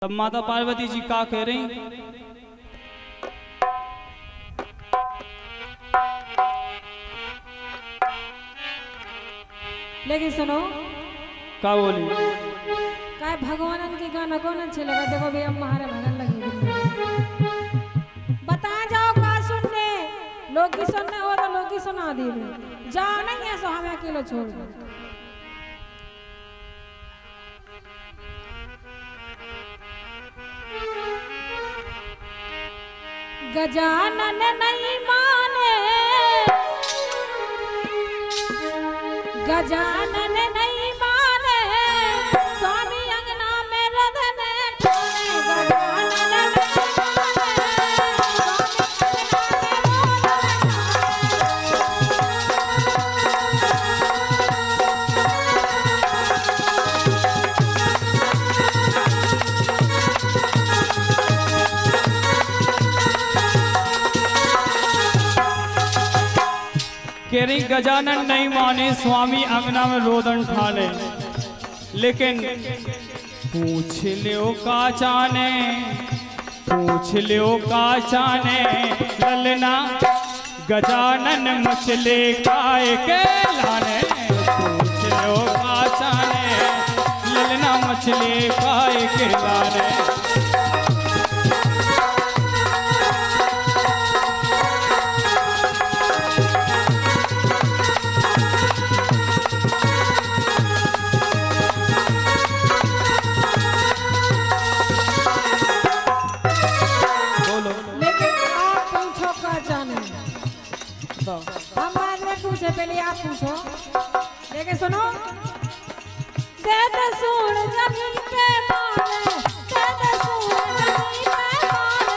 तब माता पार्वती जी का कह रही, लेकिन सुनो का बोली काय भगवान के गाना कौन अच्छे लगा। देखो भैया हमारे भगन लगी बता जाओ का सुनने लोग की सुनने हो तो लोग की सुना दी जाओ नहीं ऐसा हमें अकेले छोड़ दो। गजानन नहीं माने गजानन नहीं माने स्वामी अंगना में रधन ठाने। गजानन नहीं कह रही गजानन नहीं माने स्वामी अंगना में रोदन ठाने। लेकिन पूछ लियो का चाने ललना गजानन मछले काय के लाने। पूछ लियो का चाने ललना मछले काय के लाने। हम बाद में पूछे पहले आप पूछो। लेकिन सुनो दे दे सूर जमीन पे मारे दे दे सूर जमीन पे मारे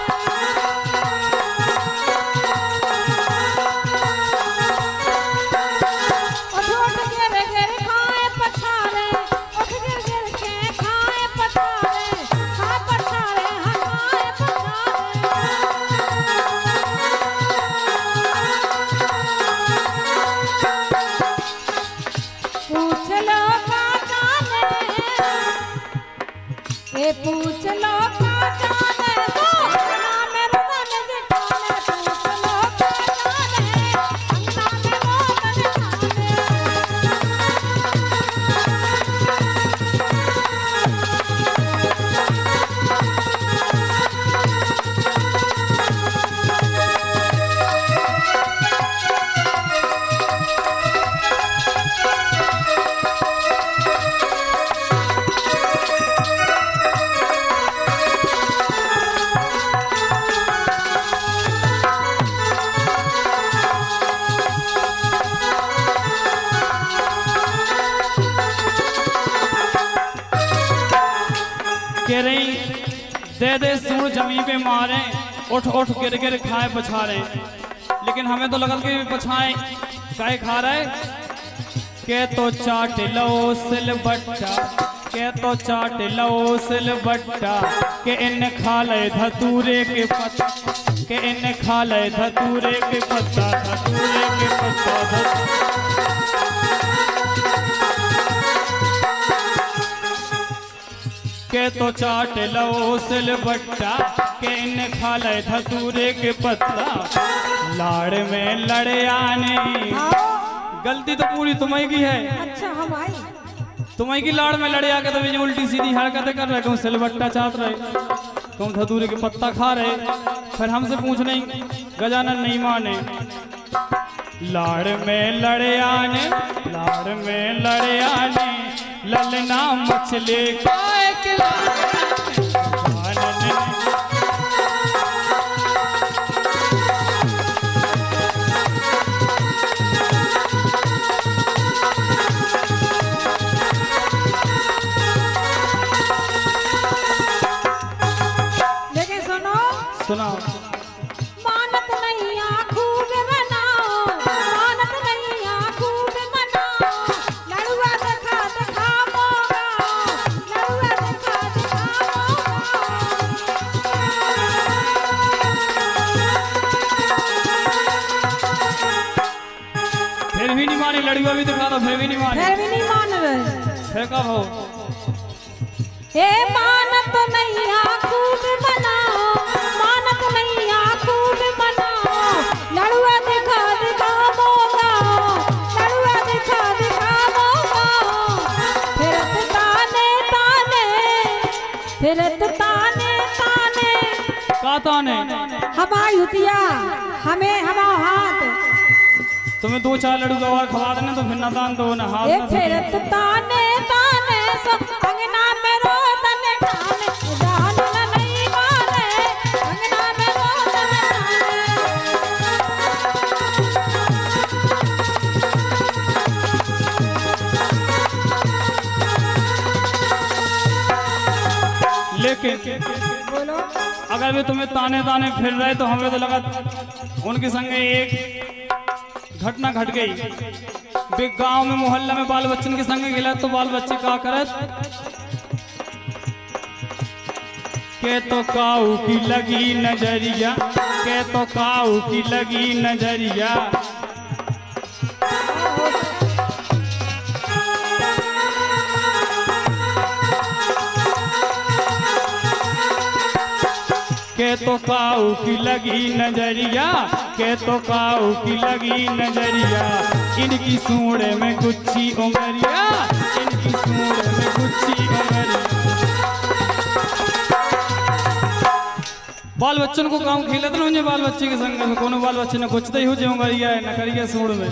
उठ गिर गिर खाए पछारे उठ गिर गिर के खाए पछारे खा पछारे हमारे पछारे। पूछ लो का जाने तो नाम रतन जिठाने। पूछ लो का जाने अंगना में रोदन कह रही दे दे सूर जमीन पे मारे उठ उठ गिर गिर खाए पछारे। लेकिन हमें तो लगल के पछाए काय खा रहे। के तो चाट लो सिलबट्टा के तो चाट लो सिलबट्टा के इन खा ले धतूरे के पत्ता के इन खा ले धतूरे के पत्ता धतूरे के पत्ता के तो चाट लो सिलबट्टा के इन खा ले धतूरे के पत्ता। लाड़ में लड़े आने गलती तो पूरी तुम्हारी की है। अच्छा हम आई तुम्हारी की लाड़ में लड़े आके तभी जो उल्टी सीधी हरकतें कर रहे। कहूँ सिलबट्टा चाट रहे कहूँ धतूरे के पत्ता खा रहे। फिर हमसे पूछ नहीं गजानन नहीं माने। लाड़ में लड़े आने ललना मछले काय के लेकिन सुनो सुनाओ। मानत नहीं खूब बनाओ मानत नहीं खूब बनाओ। लड़ुआ देखा देखा मोगा लड़ुआ देखा देखा मोगा। फिर भी नहीं मानी लड़ुआ भी दिखा दो फिर भी नहीं मानी। फिर भी नहीं मान रहे। फिर कब हो हे मानत नैया खूब मनाओ, मानत नैया खूब मनाओ, लड़ुआ दिखा दिखावो गाओ, लड़ुआ दिखा दिखावो गाओ। फिरत ताने ताने, फिरत ताने ताने, का ताने? हमारी हुतिया हमें हमारा हाथ तुम्हें 2-4 लड्डू गवा खवा देना तो फिर ना दान दो ना हाथ ए ना फिरत ताने ताने सो अंगना में रोदन ठाने, जान न नहीं माने अंगना में रोदन ठाने। लेकिन बोलो अगर वे तुम्हें ताने ताने फिर रहे तो हमें तो लगा उनके संग एक घटना घट गई। वे गांव में मोहल्ला में बाल बच्चन के संग गिला तो बाल बच्चे का करत के तो काऊ की लगी नजरिया, के तो काऊ की लगी नजरिया। के तो काऊ की लगी नजरिया, के तो काऊ की लगी नजरिया। इनकी सूंड में गुच्छी उंगरिया, इनकी सूंड में गुच्छी उंगरिया। बाल बच्चन को काम खेलत ना मुझे बाल बच्चे के संग में कोनो बाल बच्चे ने गुच्छते ही हो जे उंगरिया है न करिए सूंड में।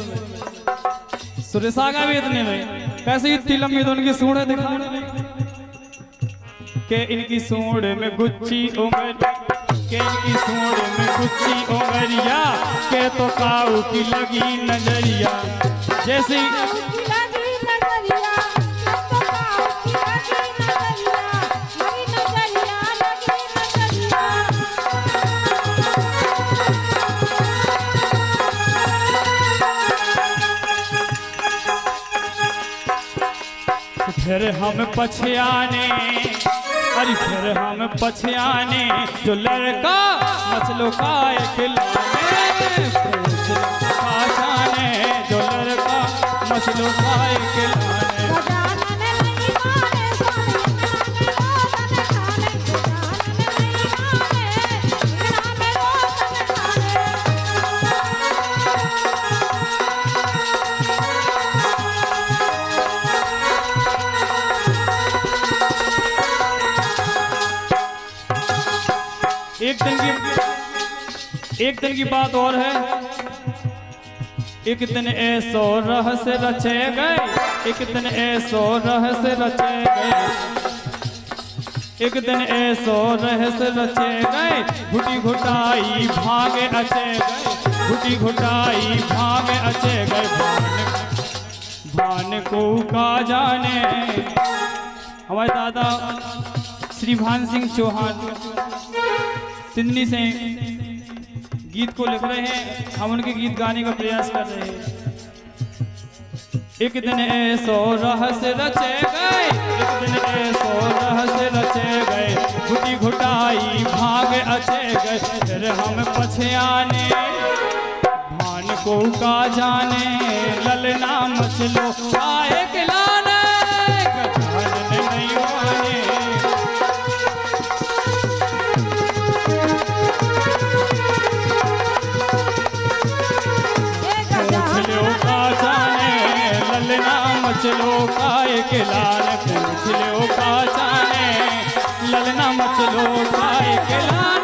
सुरेशागा भी इतने में कैसे इतनी लंबी तो उनकी सूंड दिखा के इनकी सूंड में गुच्छी उंगरिया, के इनकी सूंड में गुच्छी उंगरिया। के तो काऊ की लगी नजरिया। जैसे लगी नजरिया, तो काऊ की लगी नजरिया, लगी नजरिया, लगी नजरिया। फिर हम पछयाने, अरे फिर हम पछयाने जो लड़का मछलो का खिलाने, खा जाने जो लड़का मछलो का खिलाने। गजानन नहीं माने स्वामी अंगना में रोदन ठाने, गजानन नहीं माने एक दिन की बात और है। एक दिन ऐसो रहस्य रचे गए, एक दिन ऐसो रहस्य रचे गए, एक दिन ऐसो रहस्य रचे गए। घुटी घुटाई भागे अचे गए, घुटी घुटाई भागे अचे गए। भान को का जाने। हमारे दादा श्री भान सिंह चौहान सिंधी से गीत को लिख रहे हैं, हम उनके गीत गाने का प्रयास कर रहे हैं। एक दिन ऐसो रहस्य रचे गए, एक दिन ऐसो रहस्य रचे गए। घुटी घुटाई भाग अचे गए, फिर हम पछयाने भान को का जाने। ललना मछलो आए खिलाने, गजानन नहीं माने। मछलियों का जाने ललना, मछलियों का एक लाल। मछलियों का जाने ललना, मछलियों का एक लाल।